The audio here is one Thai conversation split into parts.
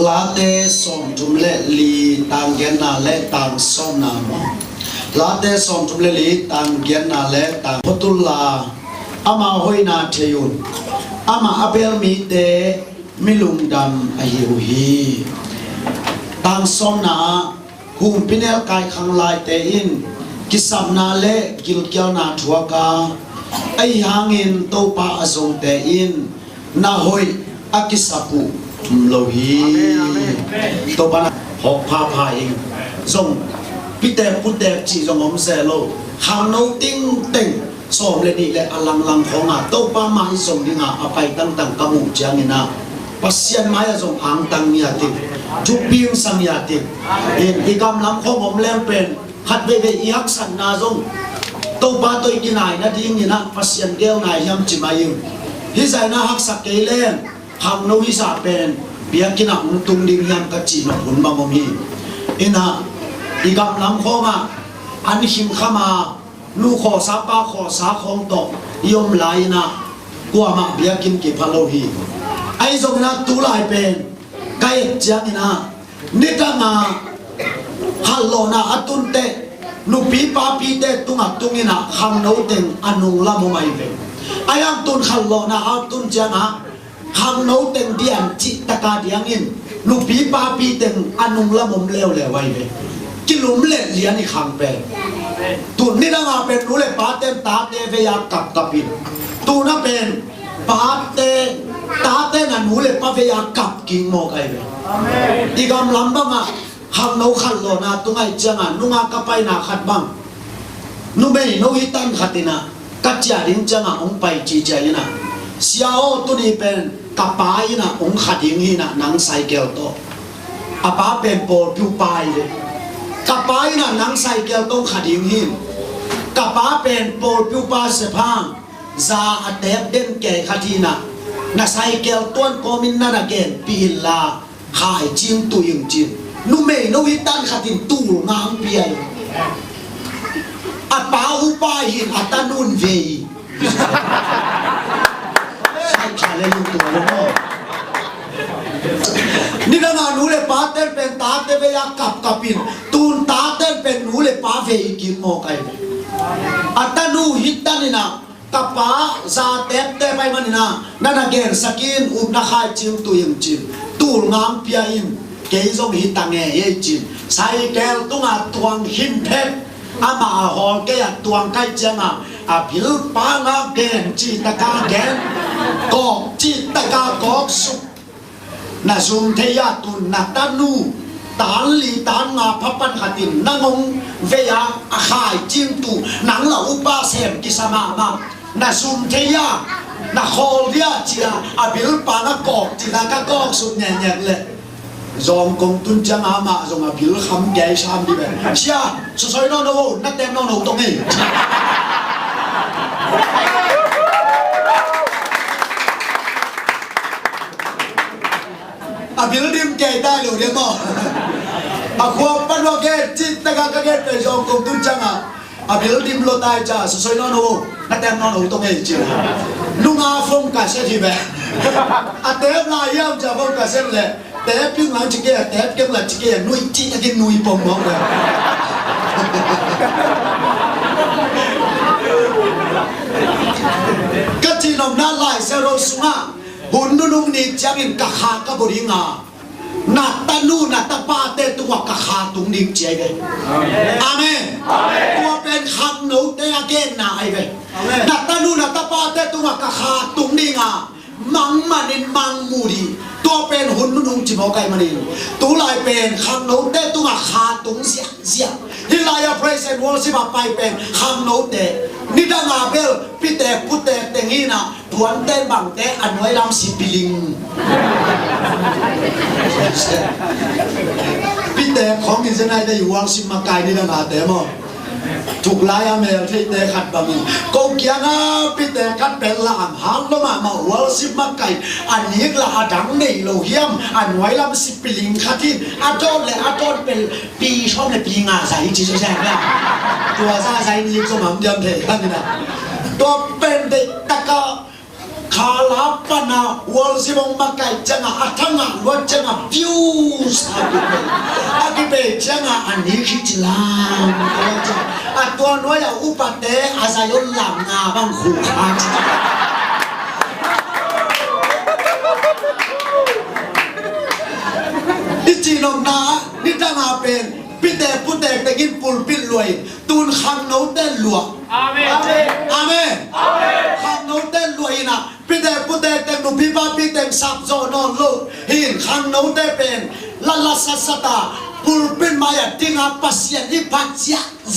ลาเตส่งจุมเลลีต่างเกียนนาและต่างส่งนามลาเตส่งจุมเลลีต่างเกียนนาและต่างพตุลาอามาหอยนาเทยุนอามาอเบลมีเตมิลุงดำอายุฮีต่างส่งนาหุมพิเนลกายขังลายเตอินกิสับนาเลกิลเกียวนาทัวกาไอหางอินโตปาอสงเตอินนาหอยอากิสับุโลหีตัวปาหอกพาพาเองส่งพิเตพุเตจีส่งอมเซโลหางโนติ้งเต็งส่งเลยนี่แหละอลังลังของอ่ะตัวปามาส่งดิ่งอ่ะอภัยตั้งกมุจางเงินะปัสยันมายส่งอ่างตังมีอาติจุบิงสังยาติเห็นอีกำลังของอมเล่มเป็นหัดเบเบอีฮักสันนาส่งตัวปาตัวกินไหนนะดิ้งนี่นะปัสยันเกลไหนยำจิมายิงฮิใจนะฮักสักเกลเล่หางโนวิสาเป็นเบียกินักตุงดิ่งยำกะจีมาหุ่นบางมีอินะอีกำลังของอ่ะอันหิมขมาลูกขอสาปาขอสาของตกยมไหลนะกว่ามาเบียกินกิพะโลหีไอ้ส่งนะตุลายเป็นไก่เจียงนะนิดงาฮัลโหลนะอัตุนเตนุปีปาปีเตตุงอัตุงินะขังโนเต็งอนุลามุไม่เป็นไอ้ยังตุนฮัลโหลนะอัตุนเจียงนะขังโนเต็งเดียนจิตตะกาเดียงอินนุปีปาปีเต็งอนุลามุมเลวเลวไว้เป็นกิลุมเล่เลียนี่ขังเป็นตุนนี่นะงาเป็นรู้เลยปาเต็มตาเตเวียกับปินตุนน่ะเป็นปาเตตาเตนันรู้เลยปาเวียกับกิงโมกไอเป็นอีกำลังบ้างอ่ะขังโนขันโลนะตุงไอเจียงอ่ะนุ่งอากาไปนาขัดบ้างนุ่งไม่นุ่งฮิตันขัดตินะกัจจาริงเจียงอ่ะองไปจีเจียนะเสียวตุนี่เป็นกับปายนะองขัดยิงฮีนะนังไซเกลโตอาป้าเป็นโปรผิวปลายเลยกับป้ายน่ะนังไซเกลต้องขัดยิงหินกับป้าเป็นโปรผิวปลาเสพังซาอัดเดบเด่นแก่ขัดทีน่ะน่ะไซเกลต้นโกมินน่ะเกนปีลาขายจิมตุยงจิมนุ่มเมย์นุ่มฮิตันขัดทินตูงามเปียอัดป้าอุปาหินอัดตันุนเวย์ใช่ขาเลยลุงตัวเลยพ่อนี่ก็มาหนูเลยป้าเต้นเป็นตาเต้นไปยากับปินตูนตาเต้นเป็นหนูเลยป้าเฟยกินโมไก่อัตนูฮิตตันนี่นะกับป้าซาเต้นไปมันนี่นะนั่นเกณฑ์สกินอุบนักขายจิมตุยมจิมตูงามเปียอิมเกยส่งฮิตตังเงยจิมใส่แก้วตุ้งตวงหิมเพชรอามาหอแก้ตวงไก่เจ้าอาพิลปางาเกณฑ์จิตตะกาเกณฑ์กอกจิตตะกากอกสุนาซุมเทียตุนนาตานูตานลีตานงาพับปันขัดินนางงเวียอาขายจิมตุนางเหล่าอุปาเสมกิสมามานาซุมเทียนาโคเลียจีอาอาบิลปานากอกจีนากากอกสุดแน่ๆเลยจองกงตุนจังอามาจงอาบิลคำแก่ชามดีแบบเชียสวยๆน้องโน้นักเต็มน้องโน้ตรงนี้อาบิลดิมแก่ได้หรือเปล่าอาควบปันว่าแก่จิตตะกากแก่เป็นจองกงตุนจังอาบิลดิมโลตายจ้าสวยๆน้องโน้นักเต็มน้องโน้ตรงนี้จีลุงอาฟงกาเสทีแบบอาเทปลายย่ำจะฟงกาเสเลยแต่เพียงหลังจิเกะแต่เพียงหลังจิเกะนุยจีตะกินนุยปมมองเลยก็จีนอมน่าไล่เซโรสุงาหุ่นนุ่งนี่จังอินกะขากะบริงานาตานูนาตาปาเตตัวกะขาตุงนิ่งเจเกอาเมนตัวเป็นคำหนูเตะเกนนาไอเกนาตานูนาตาปาเตตัวกะขาตุงนิ่งามังมันอินมังมูดีตัวเป็นหุ่นนุ่งจิโมไกมันอินตัวลายเป็นคำหนูเตตัวขาตุงเสียที่ลายเพรสเซนวอลสิบไปเป็นคำหนูเตนี่ดังอาเบลพิเตพุเตเตงีน่ะดวนเต้นบังเตอันไว้ลำสิบิลิงพิเตของอินเซนไนได้อยู่วังสิมาไกนี่ดังอาเตมอถูกไล่อเมลที่เตขัดบังก็เกี่ยงพิเตขัดเป็นลามหางลมาวัลสิมาไกอันนี้ละอดังในโลเฮียมอันไว้ลำสิบิลิงขัดที่อาจอนและอาจอนเป็นปีชอบในปีงาใส่จีใช่ไหมตัวซาใส่นี่ก็มันเดิมเถอะท่านนี่นะตัวเป็นเด็กตะกะ คาลาปนาวอลซิบงมาไก่จังอาทั้งอ่ะวัดจังบิวส์อากิเปจังอันนี้คิดลามตัวน้อยอุปเตะอาศัยยนหลังงาบังขู่ขาดนี่จีนงนานี่ตั้งอาเป็นพิเตพุเตแต่กินปุลปิลรวยตูนขังโนเต้นหลวงอาเมนอาเมนขังโนเต้นรวยนะพิเตพุเตแต่หนุ่มพิบาพิเตสับโซนอนโลหินขังโนเต้เป็นลาลาสัสตาปุลปิลมายติงาปัสยันอิปัจเ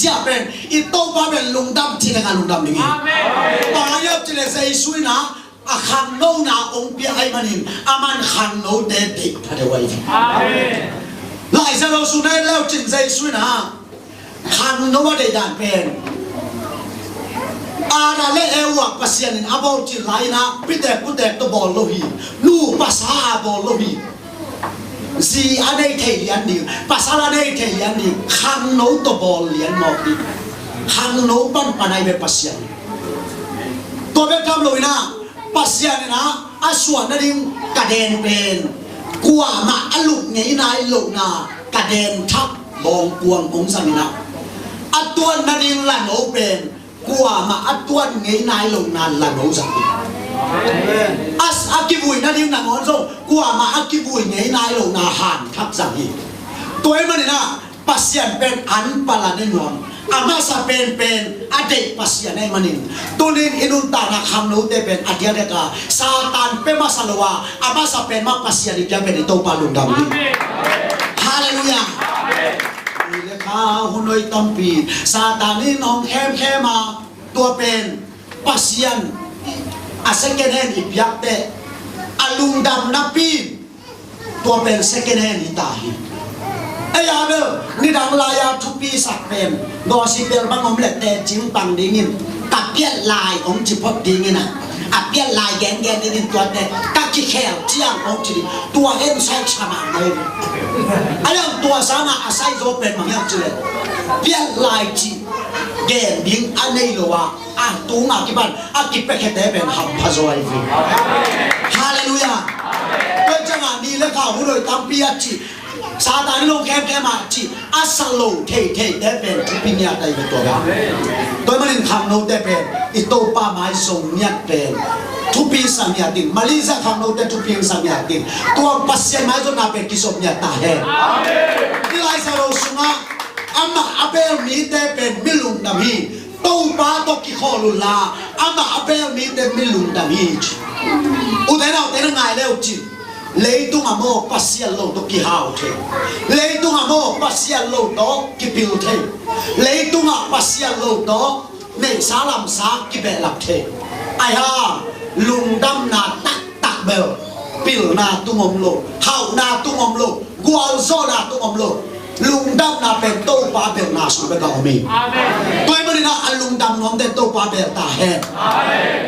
จาเป็นอิโตบาเป็นลุงดำที่denganลุงดำนี่ตอนนี้จะเลยใส่สุยนะอาขังโนนาองค์เปียไอมันินอามันขังโนเต้เด็กพระเดวัยหลายเจ้าเราสุนัยแล้วจินใจสุยนะขังโนว่าได้ด่านเป็นอาณาเลเอวปัสยันอาบอกจิไลนะพิเตพุเตตัวบอลโลหีนูภาษาบอลโลหีซีอันนี้เทียนนี่ภาษาอันนี้เทียนนี่ขังโนตัวบอลเลียนนอกนี่ขังโนปันปันไอเบปัสยันตัวเบคำเลยนะปัสยันนะอาส่วนนั้นกระเด็นเป็นกว่ามาอลุกไงนายลุกนากระเด็นทับบองกวงองสมินะอัตวนนั้นละโนเป็นกว่ามาอัตวนไงนายลุกนาละโนสักอัสอากิบุยนั่นเองนะมอนโซกว่ามาอากิบุยไงนายลุกนาหันทับสักทีตัวเองมันนะปัสยันเป็นอันปลาเนนวมอามาสเป็นอดีตปัสยันในมันนี่ตัวนี้อินุตานาคำนู้นได้เป็นอดีตเด็กซาตานเป็นมาสลวะอามาสเป็นมาปัสยันอีกอย่างเป็นตัวปาลุงดำนี่ฮาเลลูยานี่เลยข้าหุ่นลอยตั้มปีซาตานนี่น้องแค่มาตัวเป็นปัสยันอาเซกันแฮนอีกยักษ์เตะอาลุงดำนับปีตัวเป็นเซกันแฮนอีตาหิไอ้ยาเบลนี่ดังลายาทุปีสักเป็นกอสิเบลบางอมเล็ดแต่จิ๋มปังดิ้งินตัดเปี้ยลายองจิพบดิ้งินนะอับเปี้ยลายแกนดิ้งตัวเด็กตักขี้แขวเจียงองจิตัวเอ็นใช้ชามาเลยไอ้ยังตัวสามาอาศัยโซเป็นมันยังจิเลยเปี้ยลายจีแกนดิ้งอันนี้เลยว่าตัวงากิบันกิบไปแค่แต่เป็นหับพะโซไอฟิฮาเลลูยาก็จังหวะนี้แล้วข้าหุ่นเลยตั้มเปียจีซาตานลงแค่มาจีอัสโลเทได้เป็นทุพิญญาได้เป็นตัวกันตัวมันคำโน้ตได้เป็นอิโตปาไม้ทรงเนี่ยเป็นทุพิสัญญาดินมาลิซาคำโน้ตได้ทุพิสัญญาดินตัวปัสเซียนไม้จนนาเป็นกิสมเนี่ยตาเห็นที่ไรสโลสุงะอามาอาเบลมีได้เป็นมิลุงดามีตัวปาตกิคอลุลาอามาอาเบลมีได้มิลุงดามีอุเทน่าไงแล้วจีเลยตุงอโมปัสยาโลโตกิฮาวเทเลยตุงอโมปัสยาโลโตกิปิลเทเลยตุงอปัสยาโลโตเนสาลัมสากิเบลับเทไอฮาลุงดำนาตักเบลปิลนาตุงอมโลฮาวนาตุงอมโลกัวโซนาตุงอมโลลุงดำนาเป็นโตปาเบลนาสุเบกาอมีตัวมันนะลุงดำน้องเดโตปาเบลตาเฮ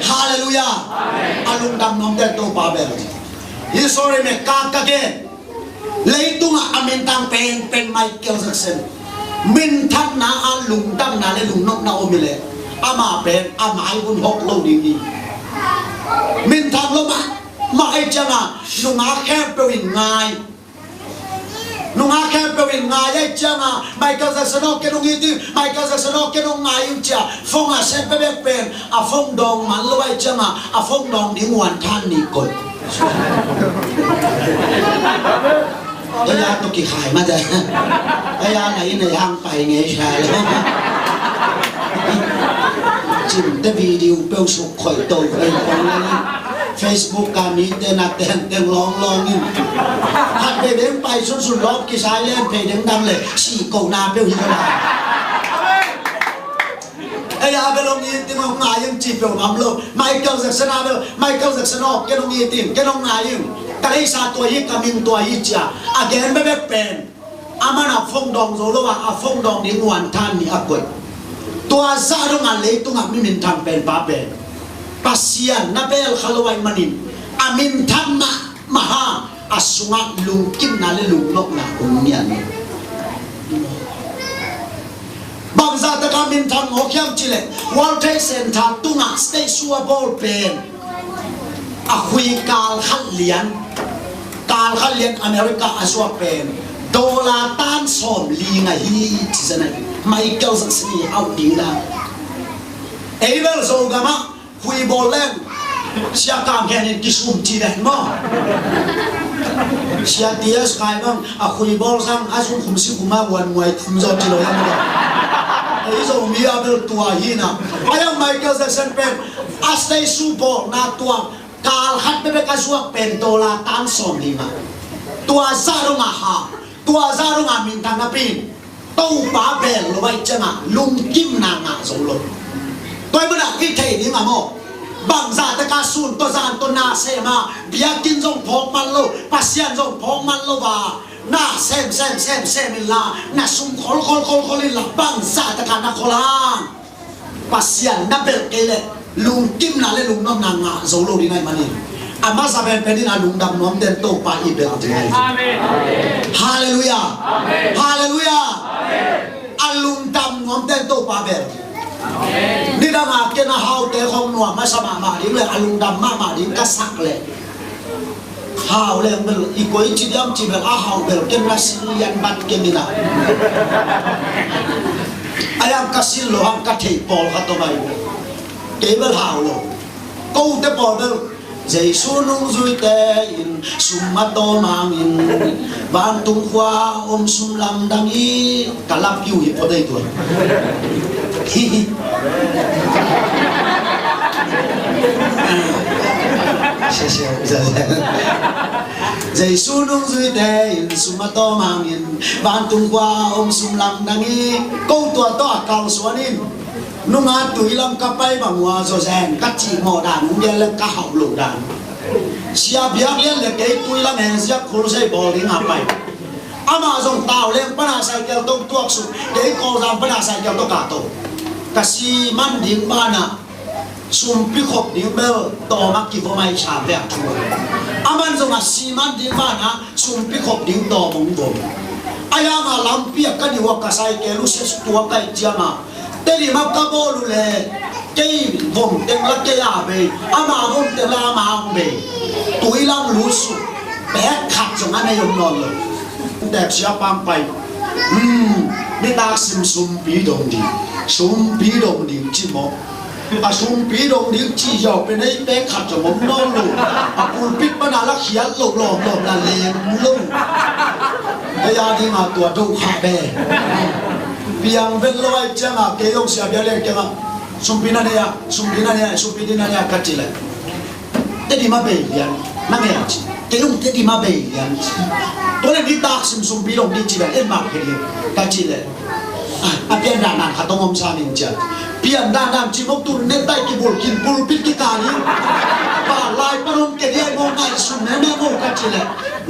ฮาเลลูยาลุงดำน้องเดโตปาเบลฮิสโตรีเมกากะเกเลยตุงอามินตังเป็นไมเคิลแจ็คสันมินทัดนาอาลุงดังนาเลลุงนกนาโอมิเลอามาเป็นอามาไอบุญหกโลดีนี่มินทัดโลมาไอจังอ่ะลุงอาแค่เป็นไงลุงอาแค่เป็นไงไอจังอ่ะไมเคิลแจ็คสันโอเคลุงยีดีไมเคิลแจ็คสันโอเคลุงไงยุ่งจ้ะฟงอาเซนเป็นอาฟงดองมันเลยไอจังอ่ะอาฟงดองดิ้งวันท่านนี่กดไอ้ยาตุกิขายมาจ้ะไอ้ยาไหนในห้างไปไงใช่แล้วจิ้มแต่วิดีโอเปลวสุกข่อยโตไปคนนั้นเฟซบุ๊กการนี้เต้นเต้นร้องนี่หัดไปเด้งไปสุดรอบกี่สายเล่นเพลงดังเลยสี่โกนาเปลวหินกระดาษไอ้ยาเบลงยีติมงายังจีบอยู่มั่มโลไมเคิลแจ็คสันไมเคิลแจ็คสันแกลงยีติมแกลงงายังแต่ไอ้สาตัวยี่กามินตัวยี่จ้าแกนไม่เป็นอามันอับฟงดองโซโลว่าอับฟงดองดิ้งวันท่านนี่อักวยตัวซาดุงานเลยตุงอามินทันเป็นป้าเป็นปัสยานนับเอลขลวัยมันินอามินทันมหาอสุงะลุงกินนาเลลุงนกนาอุนเนียนบางซาตะกามินทันโอเคมจิเลวอลเทเซนทันตุงาสเตชัวบอลเป็น คุยการขัดเหรียญอเมริกาอาสวะเป็นโดลาตันสมลีไงที่จะไหนไมเคิลสักสีเอาดีนะเอเวลโซกามะคุยบอลเล่นเสียการแข่งกิสุมจีเดนมั้งเสียเดียสกายบ้างคุยบอลสั่งอาสุขุมสิขุมาวันมวยคุมจอจีโร่ยังไม่ได้ไอ้ส่งมีอาเบลตัวฮีนะไอ้ยังไมเคิลสักสีเป็นอาสเตย์ซูโปนาตัวการหัดไปเป็นกระทรวงเป็นโดลาตันสมลีมาตัวซาลุงาฮาตัวซาลุงามินทันนับปีตู้ป้าเบลไว้จังอ่ะลุงกิมนางอ่ะสมรสตัวมันอ่ะที่เทนี่มาโมบางซาตะกาซุนตัวซานตัวนาเซมาเบียกินจงพองมันโลปัสยันจงพองมันโลว่าน่าเซมมิลาน่าซุ่มคอลลิลาบางซาตะกานาคอลานปัสยันนับเบลเกเลลุงกิมนาเลลุงน้องนางอ่ะสมรสดีไงมันนี่อามาซาเบนเป็นที่นาลุงดำน้อมเดินโตปาอีเบลจริงๆฮาเลลูยาอาลุงดำน้อมเดินโตปาเบลนี่ดังอาเกณฑ์ฮาวเตะของหนัวมาสมาดิเลยอาลุงดำมาดิก็สักเลยฮาวเลยเบลอีกคนจีเดียมจีเบลฮาวเบลเกณฑ์รัสเซียนบัดเกณฑ์นะอายังกัสิลโลหังกัดเทปอลขัดตัวไปเกเบลฮาวโลกูเตปอลเบลJesu nung zui te in sumato mangin bantung kwa sumlam dangi kalap yu hi podai tu Jesu nung zui te in sumato mangin bantung kwa sumlam dangi câu tua to kau suanin nung at tu ilang kapay bangwa so sen kachi mo dan nung dia lang kahau lu dan siap biak lian le kei tu ilang hen siap khul sei bol ding apai ama zong tao leng pana sai kel tong tuak su kei ko jam pana sai kel to ka to kasi man ding mana sum pi khop ding bel to mak ki bo mai cha ve tu aman zong a si man ding mana sum pi khop ding to mong bo aya ma lam pi ka ni wa ka sai ke lu se tu kai jama Tadi maka bolu le, kei vom tengla kei abe, ama vom tengla ama abe, tuilang lusu, pek kat jangan ayam nol. Dek siapa ampai, ni tak sumpi dong di cimo, sumpi dong di cijau, penai pek kat jangan nol. Aku pit mana lak hiat lok dan lem lom. Ayah di ngatua dong habe. Biang beloi jangan keyong siap biar jangan sumpina dia kecil. Tadi mabelian, namanya keyong tadi mabelian. Boleh ditaksim sumpilong di cila emak kecil. Apian danan katong om samin jan. Pian danan cimok tu netai kibul pulpit kita ni. Balai parum kedia mau ngai sunne mau kecil.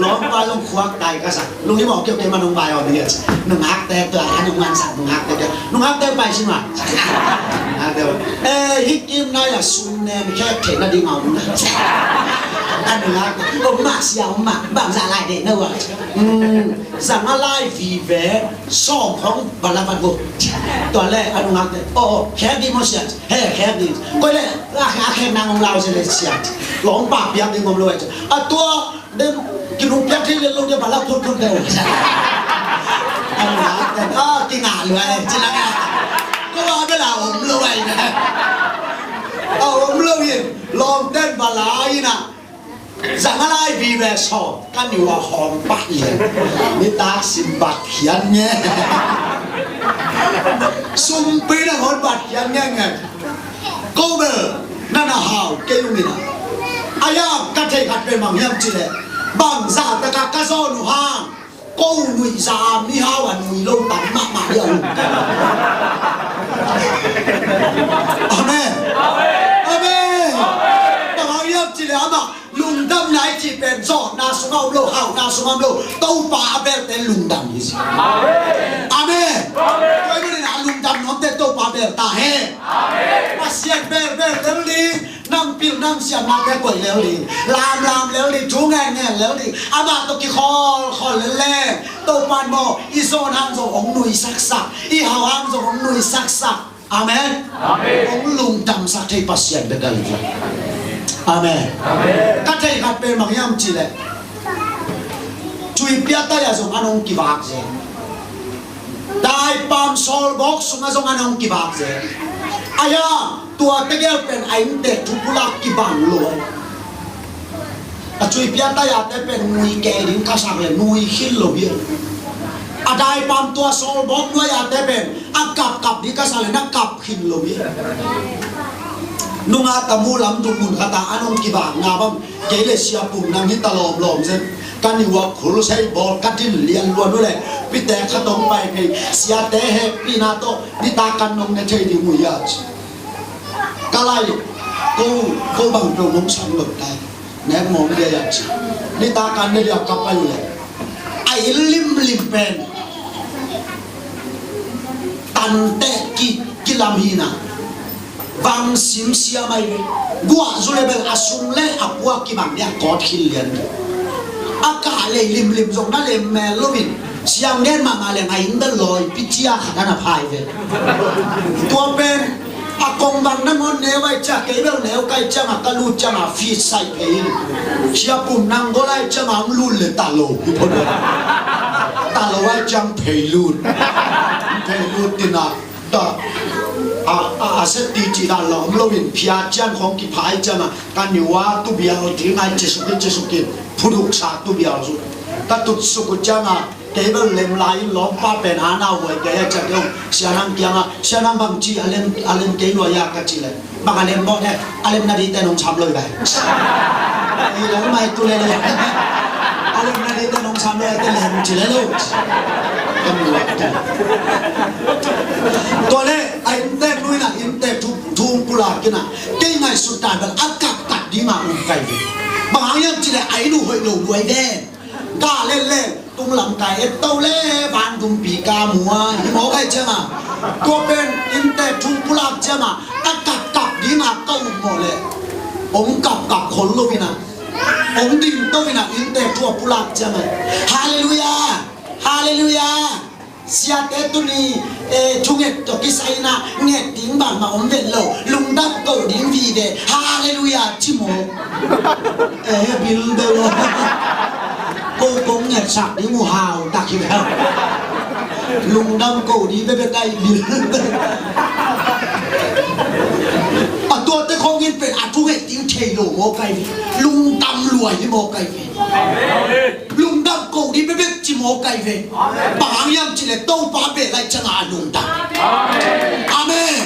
Long ba long khuak tai ka sa long ni mo kêu ke manung bai on ni nung hak te ta nung man sa nung hak te bai sin ma hikim na ya sunne mi ke na di ngau na anh hak ông ma xiao ma bang za lai de no wa sang lai vi ve som phong ba la ba go to le anh hak te ke di mo sia ke di ko le ke nang lao se le sia long ba piak di ngom lo a tua dem kinup yakที่เราจะมารับคนเดียวแต่ก็กินงานเลยจริงๆก็ว่าไม่เราผมรวยนะผมรวยลองเต้นบาลายนะสังอะไรบีเวสอกันอยู่ว่าหอมปักเลยมีตาสิบบักเขียนเนี่ยซุ่มปีนะหอมบักเขียนเนี่ยไงก็เบอร์นั่นน่ะหาวเกลุมินะอายามกัดเทกัดเป็นมังยำจีเลยบางซาตะกะกะโซนุฮางกูนุยซามีฮาวันนุยลงตันมากๆเดียวอาเมนแต่เขาเรียกจีเลยอ่ะลุงดำไหนจีเป็นซอนาสุงเอาโลหาวนาสุงเอาโลตู้ป่าเบลแต่ลุงดำยี่สิอาเมนช่วยไม่ได้นะลุงดำน้องเต้ตู้ป่าเบลตาเฮมาเสียเบลเดี๋ยวนี้น้ำปิวน้ำเสียมาแค่กวยแล้วดิลามแล้วดิชูแง่แล้วดิอามาตกี้คอเล่ตัวปานโมอีโซนฮังโซของหนุ่ยสักอีฮาวฮังโซของหนุ่ยสักอาเมนของลุงดำสักที่ปัสเซียนเด็กกันเลย อาเมนกัดใจกัดเป็นบางอย่างจีเลยช่วยเปียตายาส่งอันองกีบากเจได้ปามโซลบ็อกส่งส่งอันองกีบากเจอายาตัวเตเกลเป็นไอเด็กทุกลักกีบังลอยช่วยเปียตายาแต่เป็นนุยเกดินกษักเลยนุยขิลโลเบียได้ปามตัวโซลบ็อกด้วยอาแต่เป็นอากับดิกษักเลยนักกับขิลโลเบียนุ่งอาตมูลำจุมุนคาตาอันองกีบากงาบังเกลเซียปุ่มนังฮิตลอมลอมเซนกันนี่ว่าคุรุใช้บอลกัดที่เลี้ยงล้วนด้วยเลยพี่แต่ขนมไปไงเสียแต่เฮปีนาโตนี่ตากันนงเนี่ยเทดีมุยาชกะไรกูบังตรงน้องสังหลดได้แนบมองเดียชนี่ตากันเนี่ยเดียวกับไปเลยไอ้ลิมเป็นตันเตกิลามีนาวังซิมเสียไม่กัวจุเลเบลอาสุงเล่อับวัวกิบังเนี่ยกอดขิลเลียนอากาศเลยลิมส่งนั่นเลยแมลวินเสียงเด่นมาเลยไงอินเดลอยพิจิยาขนาดพายเลยตัวเป็นอากงบังน้ำมันเนวไว้จะเกลเนวไกจะมากระลุจะมาฟีใส่เพลเชียปุ่มนางก็ไล่จะมาลุนเลยตาโลพี่พลตาโลไว้จังเพลุนตินาตาอาเสตีจีดาลอมโลวินพิอาจันของกิพายจะมากันอยู่ว่าตุบิอาที่ไงเจสุกิผู้ดุกษาตุบิอาสุแต่ตุสุกุจะมาเก็บเล่มลายล้อมป้าเป็นอาณาไว้แกจะเดี๋ยวเสียนังเกียงเสียนังบางจีอะไรเกี่ยวกับกันจีเลยบางอะไรบอกเนี่ยอะไรนาดีแต่น้องช้ำเลยไปนี่แล้วไม่ตุเลยอะไรนาดีแต่น้องช้ำเลยแต่เล่มจีเลยลูกตัวเล่ไอ้เด็กนู้นน่ะอินเด็กทุ่งกุหลาบกันน่ะเก่งไงสุดท้ายแบบอากาศตัดดีมาอุ้มไก่บางอย่างจีเลยไอ้ดูหอยหลงด้วยแดงกล้าเล่นตุ้งหลังไก่เต้าเล่บานตุ้งปีกาหมัวหมอไก่เจ้ามาตัวเป็นอินเด็กทุ่งกุหลาบเจ้ามาอากาศตัดดีมาก็อุ้มหมดเลยองกับคนลูกน่ะองดิ่งตัวน่ะอินเด็กทั่วกุหลาบเจ้ามาฮาเลลูยาเสียแต่ตุนีทุ่งเอ็ดตกิไซนะเงียดิ้งบางมาอมเวลโลลุงดับโกดิ้งวีเดฮาเลลูยาชิโมบิลเดโลโกงเงียสักดิ้งมูฮาวตักอยู่แล้วลุงดับโกดิ้งไปไกลบิลตัวแต่คงยินเป็นอาทุ่งเอ็ดดิ้งเทโลโมไกลุงดำรวยที่โมไกลุงดับโกดิ้งไปจิโมไกเวบางอย่างจิเลโต้ป้าเบลัยจังอาลุงดับอาเมน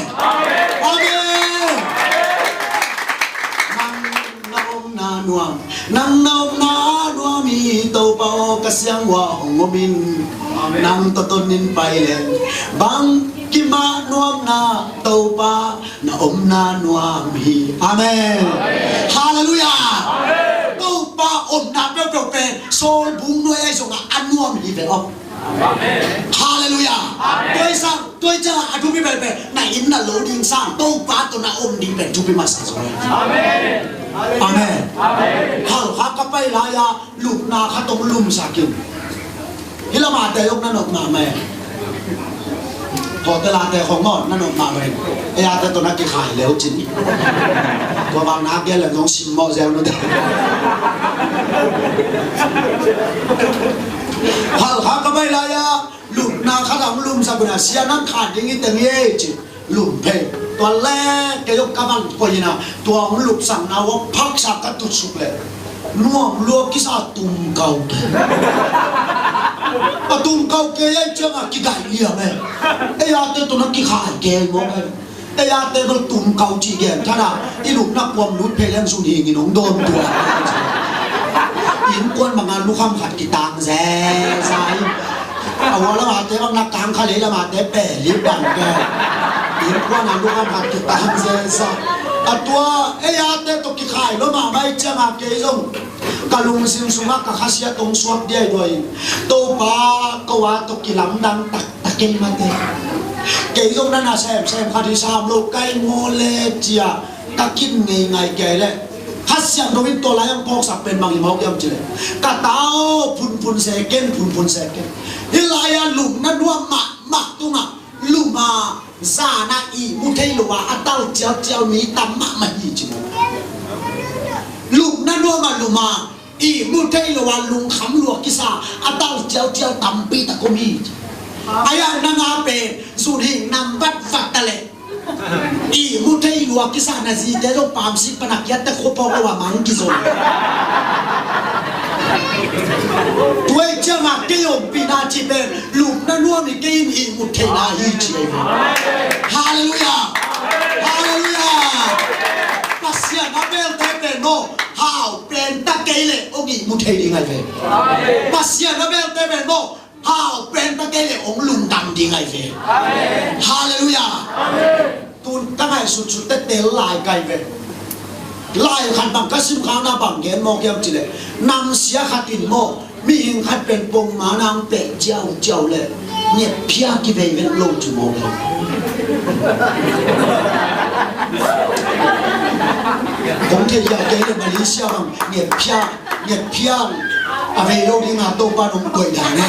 นังนาวมีโตเปากระเสียงว่าหงบินนังตต้นนินไปเลยบางกิมานวมนาโตปานาอมนานวมีอาเมนฮาเลลูยาโตปาอมนาเปรี้ยวเป็นโซลบุ้งด้วยไอ้ส่งอันนวมมีเป็นออกฮาเลลูยาด้วยสร้างด้วยเจ้าอาทุบิเป็นในอินนาโลดิงสร้างโตปาตัวนาอมดิเป็นทุบิมาสังสรอาเมนฮักกับไปลายาลูกนาข้าต้องลุมสักินฮิลามาแต่ยกนั่นออกมาแม่พอตลาดแต่ของงอดนั่นออกมาเลยไอ้ยาแต่ตัวนักกิขายแล้วจริงตัวบางนักแกเลยน้องชิมมอเซลนั่นเองฮักกับไปลายาลูกนาข้าต้องลุมสักินเสียนั่งขาดอย่างนี้แต่เงี้ยจิลุมเพตัวแรกแกยกกำลังพอยินะตัวมันลุกสั่งนะว่าพักสักกระตุกสุกเลยน่วมลัวกิสาตุ่มเก่าเกยตุ่มเก่าเกยไอ้เจ้ามากิไก่เลี้ยงเลยไอ้ยาเตตัวนักกิขายแกงงเลยไอ้ยาเตมันตุ่มเก่าจีแกงท่าน่ะอีลูกนักความรุดเพลงสุนีงี้น้องโดนตัวยิงกวนบางงานลูกข้ามขัดกีตาร์แซ่สายเอาว่าละมาเตบางนักกลางขาเลยละมาเตแปะลิบบังแกยิงกวนลูกข้ามขัดกีตาร์แซ่สายตัวไอ้ยาเตตัวกิขายแล้วมาไม่เจ้ามาเกยส่งกะลุงซิมสุนัขกะข้าเสียตรงสวบเดียด้วยตัวป้าก็ว่าตัวกิหลังดังตักเกยมาเตะเกยส่งนั่นน่ะแซมคาที่สามโลกไก่โมเลเจียตะกินไงเกยเลยข้าเสียงโดนตัวไรยังพอกสับเป็นบางอย่างยังจีเลยกะเต้าพุนเสกเกนพุนเสกเกนฮิลายาลุงนั่นว่ามักตุงะลุมาซานาอีมุเทลว่าอัตลเจียวมีตัมมะมาอีจิโม นั่นว่ามันลุมาอีมุทัยละวันลุงขำลวกกิสาอัตลเจียวเจียวตำปีตะกุมีอายานางาเปสุดหินำบัดฟักตะเลอีมุทัยลวกกิสานาซีเดโรปามสิปนักยัตตะโคปาวามังกิโซตัวเจ้ามาเกี่ยวปีนาจีเป็นลูกนั่นว่ามีเกี่ยวอีมุทัยนาฮีจีฮาเลลูยาฮาเลลูยาปัสยานาเบลเทเปโนฮาวเป็นตะเกเลโอกิมุทัยดีไงเฟปัสยานาเบลเทเปโนฮาวเป็นตะเกเลองลุงดำดีไงเฟฮาเลลูยาตุนตั้งให้สุดๆเตะลายไกเฟลายขันบังกสิมข้างหน้าบังเกนโมเกียมจีเลยนำเสียขัดอินโมมีหิงขัดเป็นปงมานางเป็ดเจ้าเลยเนี่ยเพียกิเวเวนลงจุโมเลยผมเทียบเกย์มาเลเซียบังเนี่ยเพียอะไรโลกนี้งาโตปานมกวยอย่างนี้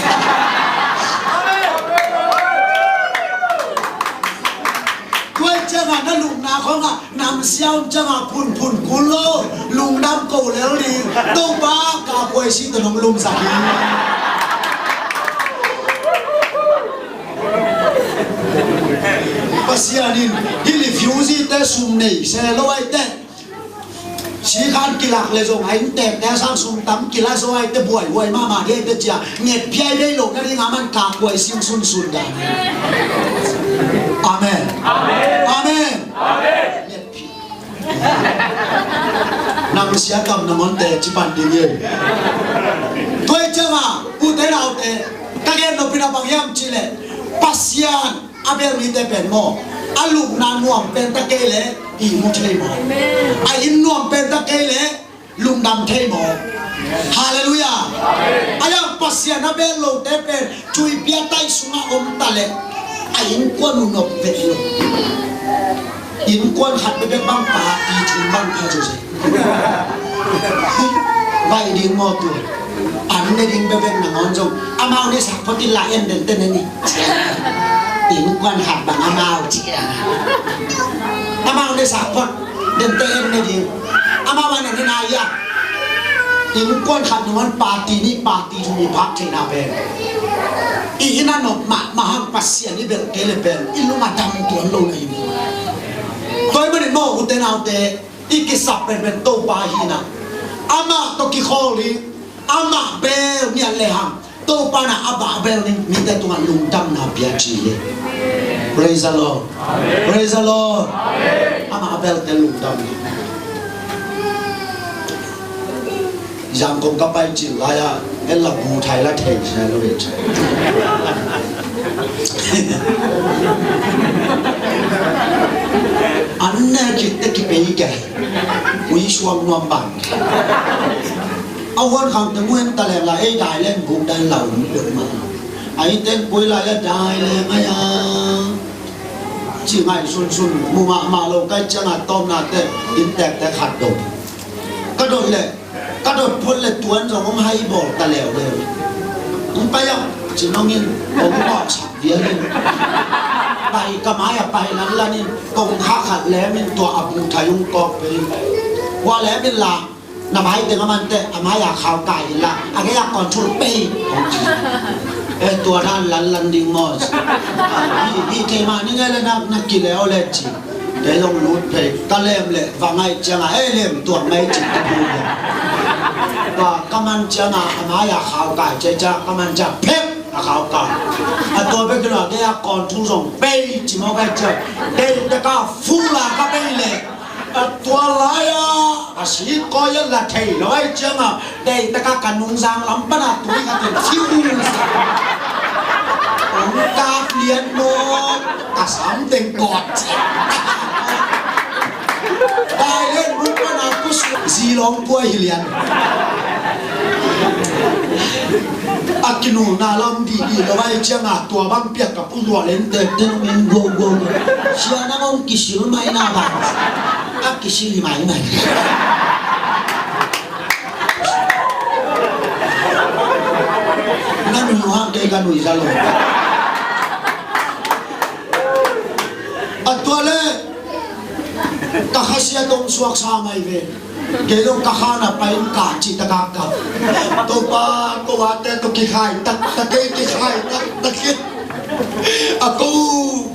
ด้วยเจ้าหน้าลุงนาเขาอ่ะนำเสี้ยวเจ้าหน้าพุ่นกุลโลลุงดำกูแล้วดีโตป้ากาบวยชิตนมลุงสักปัสยานินฮิลิฟิวซีเตสุมเนยเซโลไอเตชีขันกิลักเลยส่งให้เต็มแต่สร้างสุมตั้มกิลักโซไอเตบวยมาเรียกเจ้าเงียบพี่ได้ลงนั่นเองมันกาบวยสิ่งสุนกันอาเมนเนี่ยพี่นำเสียกำนำมันเตะจิปันดีเย่ตัวเจ้ามาอุเทเราเตะตะเกียบนพินาบางยามจิเลปัสยานอาเบลมีเตเป็นโมอาลูกนานวมเป็นตะเกเลอีมุเทโมอาอินนวมเป็นตะเกเลลุงดำเทโมฮาเลลูยาอายังปัสยานอาเบลโลเตเป็นช่วยเปียไตสุงาอมตะเลอาอินกวนอุนบเวลอินกวนขัดไปเป็นบังป่าอีชุนบังพาจุเซไว้ดิ้งโมตัวอันนี้ดิ้งไปเป็นหนังอนจงอามาเนี่ยสักพอติลาเอ็นเดินเต้นนี่อินกวนขัดบังอามาเจียอามาเนี่ยสักพอเดินเต้นนี่ดิ้งอามาวันนั้นนายะอินกวนขัดหนึ่งวันปาร์ตี้นี่ปาร์ตี้ทุมีพักที่นาเบนอีนั่นนกมาหังปัสยานี่เบลเกลเบลอิลุมาทำตัวโลเลยตัวมันนี่โม่อุเตนาอุเตอีกิสับเป็นโตบาฮีนะอามาตกิคอลีอามาเบลเนี่ยเลยฮังโตปานะอาบาเบลนี่มีแต่ตัวลุงดำนาเบียจีเลย praise the Lord praise the Lord อามาเบลแต่ลุงดำยังคงกับไปจีลายะเอลบูไทยละเทใช่ไหมลูกอันนี้คิดแต่คิดไปอีกแก่วิชวงนวมบังเอาวันคำแต่เมื่อตะเลงละไอ้ได้เล่นบุกได้เหล่าเดือดมาไอ้เต้นปุยละได้เลยไงอ่ะจีไงสุนมูมาโลกไอ้จังหวัดต้มนาเต้อินแตกแต่ขัดดมก็โดนเลยก็โดนพ้นเลยตัวนั้นผมให้บอกตะเลวเลยผมไปอ่ะจีน้องยินผมบอกฉับเดียวเลยไปกระไม้อะไปนั้นละนี่กงข้าขัดแล้วมันตัวอับมุทายุงกอกไปว่าแล้วเป็นละน้ำให้เต็มมันเตะอามาอยากข่าวไก่ละอันนี้อยากก่อนชุดปีตัวท่านลันดิงมอสพี่เทมานี่ไงเลยนักกินแล้วเลยจีได้ลงรูดเพลก็เล่มเลยฟังไอ้จังไอ้เล่มตัวไม่จิตตะพูเลยว่าก็มันจังอามาอยากข่าวไก่จะก็มันจะเพ็บข่าวไก่ตัวเป็นกระดาษได้ก่อนทุ่งส่งไปจิมเอาไปเจอได้แต่ก็ฟูลาก็ไปเลยตัวลายอาชีพก็ยังละเทร้อยจังได้แต่ก็การนุ่งสางลำปนาตัวนี้ก็เป็นฟิวผมกาเลียนโนอาสามเต็งกอดได้เล่นมุกปนากุศลสีลองป่วยเลียนอากินูนาลำดีแล้วไอ้เจ้าตัวบังเปียกกับผู้ตัวเล่นเต้นมินโกเชียร์นักองกิชิลไม่น่าบ้าอากิชิลิไม่นั่นหัวเกกันหนุ่ยซาโลตัวเล่ก็ข้าเสียตรงสวกสามไอเว เกลงกะขานไปกาจิตกากะตัวปาตัวแต่ตัวกิขายตักตะเกกิขายตักตะเกaku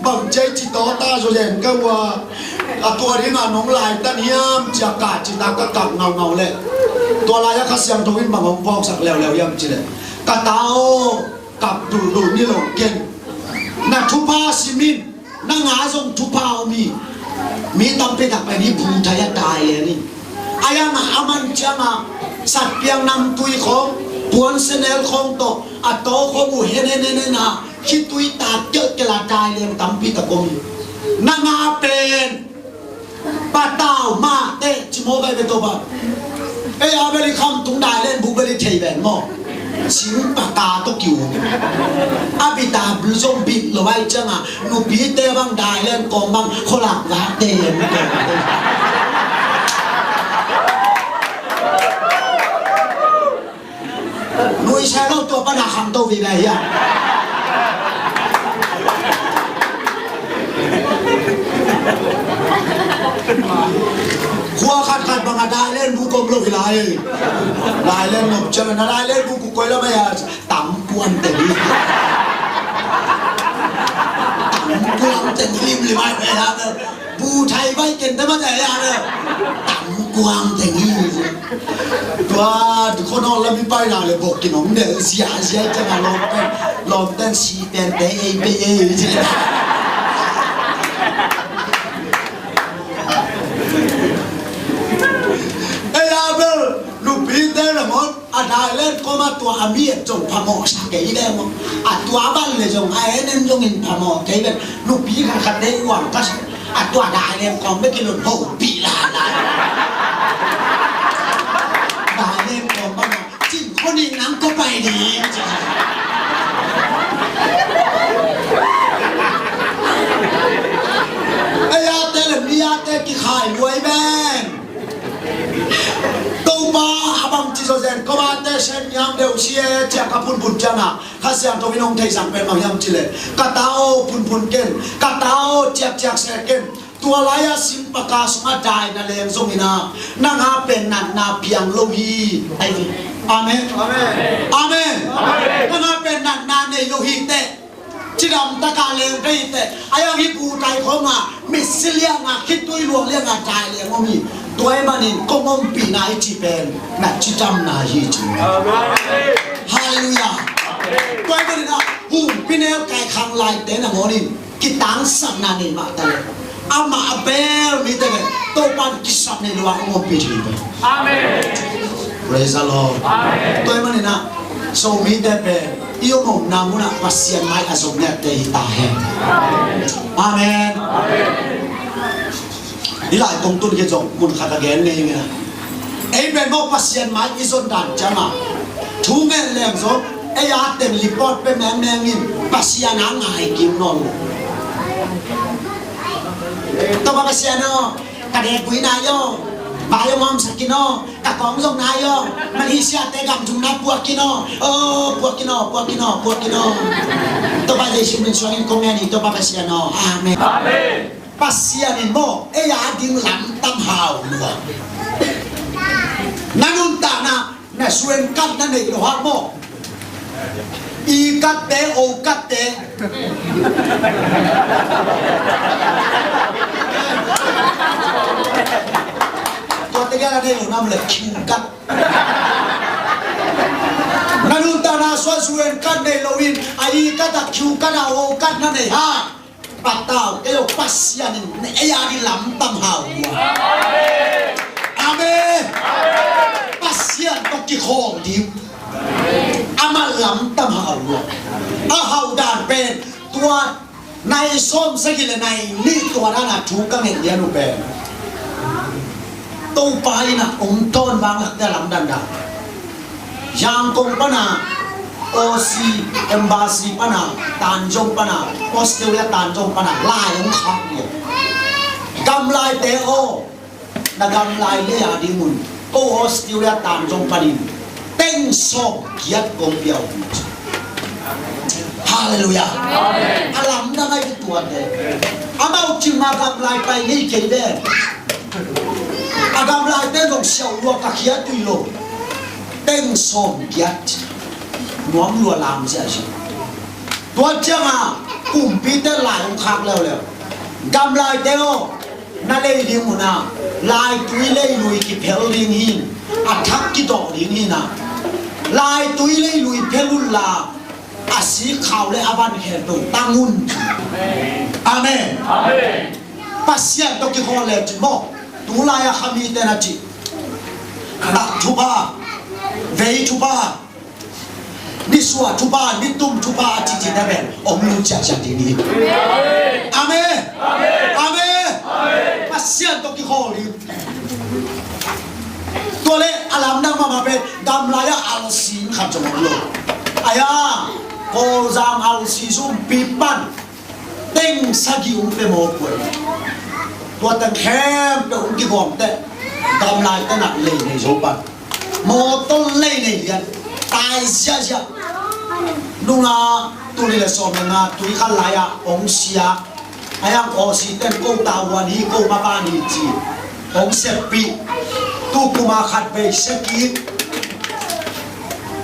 bangcai cita ta so jen ka wa aku ri nga nong lai tan hiam cha ka cita ka kap ngau ngau le to la ya kha siam to win bang hong pok sak lew lew yam chi le ka tao kap du du ni lo ken na thu pa simin na nga song thu pa mi tam pe tak pa ni bu tha ya tai le ni aya ma aman cha ma sat piang nam tui khom puan senel khom to a to kho bu he ne naคิดตุยตาเจอเกลาใจเลี้ยงตำปีตะกงนางาเป็นป้าเต้ามาเตะชิโมไปเป็นตัวบ้าเอ้ยเอาไปเลยคำตุงได้เล่นบุกไปเลยเทแบนหม้อชิงปากกาตกอยู่อาบิตาบลูซอมบิดหรือว่าจังอ่ะนูปีเตะบังได้เล่นกองบังเขาหลักละเตะไม่เก่งนุ้ยใช้เราตัวปัญหาคำตัววิเลียขัวขัดบังอาได้เล่นบุกกลมโลกลายเล่นหนุ่มจะเป็นอะไรเล่นบุกกุยแล้วไม่อะต่ำกวนแต่ดีต่ำกวนแต่ดีริมไม่ไปแล้วปูไทยไปเก่งแต่ไม่ได้แล้วต่ำกวนแต่ดีตัวคนนอนแล้วมีไปไหนเลยบอกกินนมเดือดเสียจะมาลองเต้นสีเป็นเตะไปใช่ไหมลูกพี่เต้ละมั้งอาได้เล่นก็มาตัวอามีจงพมอสักกี่ได้มั้งตัวบ้านเลยจงไอ้นั่นจงเห็นพมอกี่เป็นลูกพี่ขัดได้หวังก็ตัวได้เล่นก็ไม่กินหลุดโผล่ปีละได้เล่นก็บ้างจริงคนนี้น้ำก็ไปดีไอ้ยาเต้ละมียาเต้กี่ขายรวยแม่ตัวabang cisozen kau ada sen yang dia usia cakap pun jana khasian tu minum teh sampai macam cile katao pun ken katao cak seken tua laya simpaka sungai dai na leng zomina na ngapen na piang lohi amen na ngapen na ne lohi te cidam takaleng te ayang ibu tai koma misilia ngakit tu luang liang ngadai liang omiตัวมันนี่ก็มองปีนายจีเป็นแม่จีจำนายจีฮาเลลูยาตัวมันนี่นะหูปีนายไก่ขังลายเต้นงอนี่กิตังสักนานี่มาแต่เลยอามาเบลมีแต่เลยตัวมันกิสับในระหว่างมองปีจีเป็นอาเมน praise the Lord ตัวมันนี่นะโซมีแต่เป็นอีโอมนามุนะวัสยันไม้อาสมเนี่ยเตยตาเห็นอาเมนนี่หลายตรงตุนเกี่ยวกับมุนขัดแย้งนี่ไงไอ้เป็นโมปัสยันไม้อิสนดันจังอ่ะทุ่งเงินแรงสดไอ้ยาเต็มรีพอร์ตเป็นแมงนี่ปัสยันหางายกินนอนตัวปัสยันเนาะกระเดกุยนายอบ่ายมอมสักกินอตะกองส่งนายอมาเลเซียเตะกำจุงนับปวดกินอปวดกินอตัวปัสยันเป็นส่วนของแม่นี่ตัวปัสยันเนาะอาเมนpasien ini mo, ading lantam hau luar. Nanun tanah, nesuen kat nanti luar mo. Ikat te, okat te. Kau tiga nanti lu nam lek kiukat. Nanun tanah suen kat nanti luin, ikat tak kiukat okat nanti ha. Patau, kalau pasien ini, ayah di lantam hau. Amin. Pasien toki hong di, amal lantam hau. Hau dan pen, tua nai som segila nai ni tua nana juga menjadi pen. Tuh paling unton banget dalam danda. Yang kompana Osi Embassy pana Tanjung pana Australia Tanjung pana lai yang khang ya gam lai teo na gam lai le ya di mun ko Australia Tanjung panin teng sok kiat kong piao haleluya amen alam na ngai tuan de amau chima gam lai pai ni ke de agam lai te dong xiao lua ka khia tui lo teng som kiat nuam lua lam sia si tua changa kum pi te lai ong khak leo leo gam lai te o na le ding mu na lai tui le lui ki phel ding hin athak ki do ding hin na lai tui le lui phelul la asi khaw le aban kher do tangun amen amen pasien to ki khol le mo tu la ya khami te na chi na thuba vei thuba ni suwa thuba ni tum thuba chi chi na ben om lu cha cha ti ni amen amen pasien to ki khol ni to le alam na ma pe dam la ya al sin kham chom lo aya ko zam al si sum pi pan teng sagi um pe mo ko tua tang khem pe um ki gom te dam lai te nak le nei zo pa mo to le nei yan tai sia sia nunga tu le so na tu kha la ya ong sia ayang o si ten ko ta wan hi ko ma ba ni chi ong se pi tu kuma khat be se ki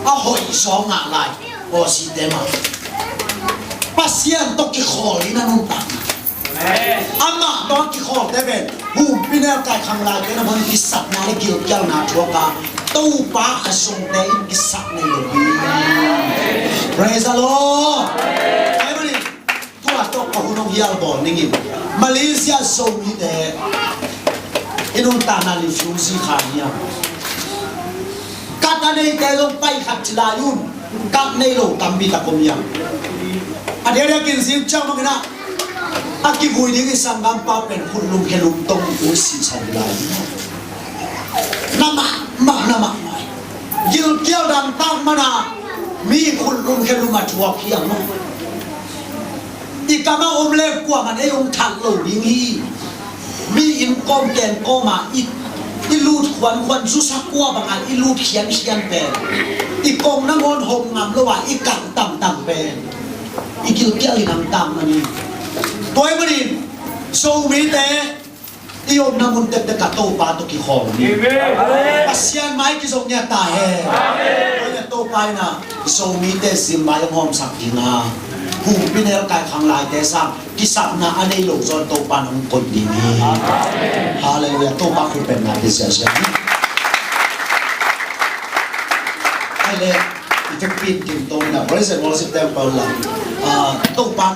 a hoi so nga lai o si te ma pasien to ki kholi na nun ta ama to ki khol te ben hu pinel kai khang la te na mon ki sat na le ki kyal na thua ka to pa a song te in ki sat ne lo bi praise the lord everybody tu a to ko no hial bol ningi Malaysia so mi te inun ta na li fiu si kha nia kata nei te lo pai khat chila yun kap nei lo tam bi ta kom yang adere kin sim chang ma na aki vui ding sangam pa pen khun lum khelum tong u si chang lai nama nama gil kiao dang tang mana mi khun lum khelum ma thua khiang no ikama omle kwa man e ong thak lo ding hi mi in kom ken koma i lut kwan su sakwa bangal i lut khian pen i kong na ngon hom ngam lo wa i kang tam pen i gil kiao inam tam mani toy mani so mi te i om na mun te ka to pa to ki khom ni pasian mai ki zong nya ta he amen toy to pa na so mi te sim mai hom sak dinga hu pinel kai khang lai te sam ki sap na anei lo zon to pa nong kon ni amen hallelujah to pa khu pen na te sia sia ale effective kim to na present worship temple la to pa